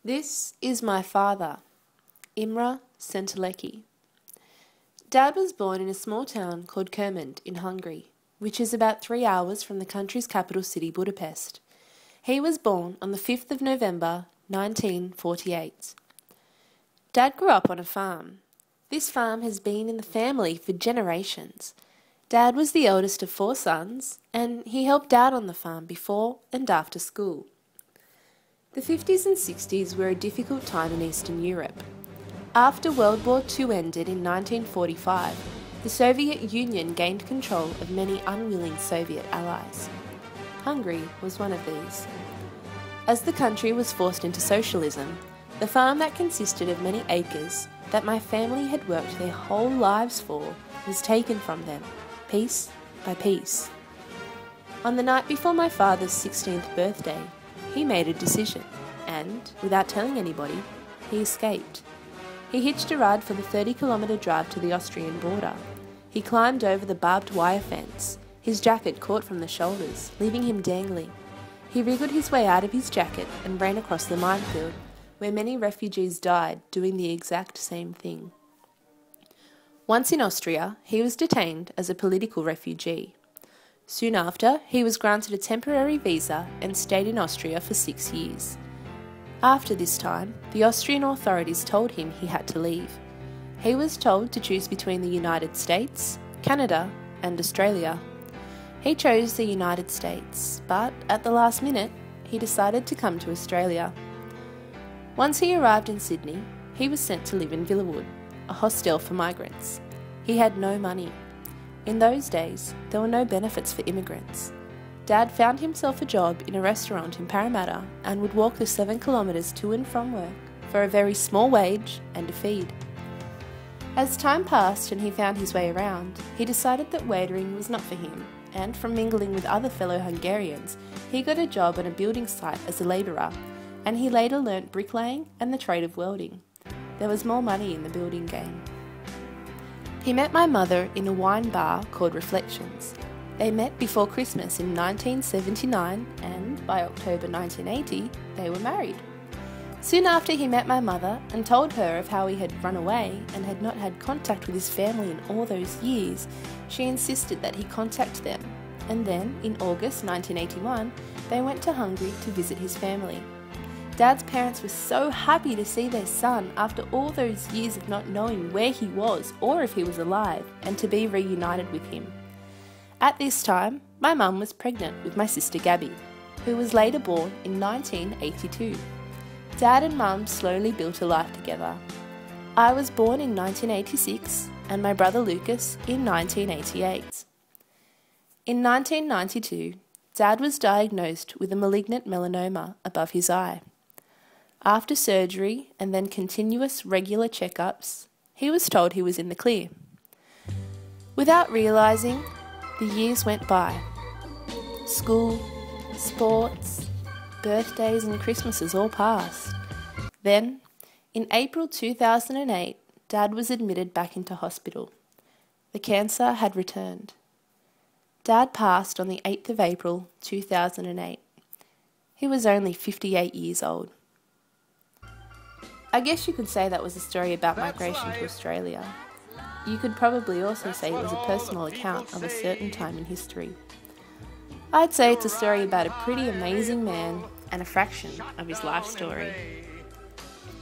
This is my father, Imre Senteleky. Dad was born in a small town called Kermend in Hungary, which is about 3 hours from the country's capital city, Budapest. He was born on the 5th of November, 1948. Dad grew up on a farm. This farm has been in the family for generations. Dad was the eldest of 4 sons, and he helped out on the farm before and after school. The 50s and 60s were a difficult time in Eastern Europe. After World War II ended in 1945, the Soviet Union gained control of many unwilling Soviet allies. Hungary was one of these. As the country was forced into socialism, the farm that consisted of many acres that my family had worked their whole lives for was taken from them, piece by piece. On the night before my father's 16th birthday, he made a decision, and, without telling anybody, he escaped. He hitched a ride for the 30-kilometre drive to the Austrian border. He climbed over the barbed wire fence, his jacket caught from the shoulders, leaving him dangling. He wriggled his way out of his jacket and ran across the minefield, where many refugees died doing the exact same thing. Once in Austria, he was detained as a political refugee. Soon after, he was granted a temporary visa and stayed in Austria for 6 years. After this time, the Austrian authorities told him he had to leave. He was told to choose between the United States, Canada, and Australia. He chose the United States, but at the last minute, he decided to come to Australia. Once he arrived in Sydney, he was sent to live in Villawood, a hostel for migrants. He had no money. In those days, there were no benefits for immigrants. Dad found himself a job in a restaurant in Parramatta and would walk the 7 kilometres to and from work for a very small wage and a feed. As time passed and he found his way around, he decided that waitering was not for him, and from mingling with other fellow Hungarians, he got a job on a building site as a labourer, and he later learnt bricklaying and the trade of welding. There was more money in the building game. He met my mother in a wine bar called Reflections. They met before Christmas in 1979 and by October 1980 they were married. Soon after he met my mother and told her of how he had run away and had not had contact with his family in all those years, she insisted that he contact them, and then in August 1981 they went to Hungary to visit his family. Dad's parents were so happy to see their son after all those years of not knowing where he was or if he was alive, and to be reunited with him. At this time, my mum was pregnant with my sister Gabby, who was later born in 1982. Dad and Mum slowly built a life together. I was born in 1986 and my brother Lucas in 1988. In 1992, Dad was diagnosed with a malignant melanoma above his eye. After surgery and then continuous regular checkups, he was told he was in the clear. Without realising, the years went by. School, sports, birthdays and Christmases all passed. Then, in April 2008, Dad was admitted back into hospital. The cancer had returned. Dad passed on the 8th of April 2008. He was only 58 years old. I guess you could say that was a story about migration to Australia. You could probably also say it was a personal account of a certain time in history. I'd say it's a story about a pretty amazing man and a fraction of his life story.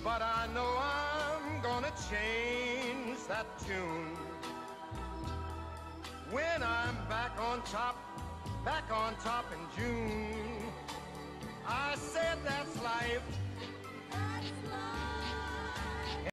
But I know I'm gonna change that tune when I'm back on top in June.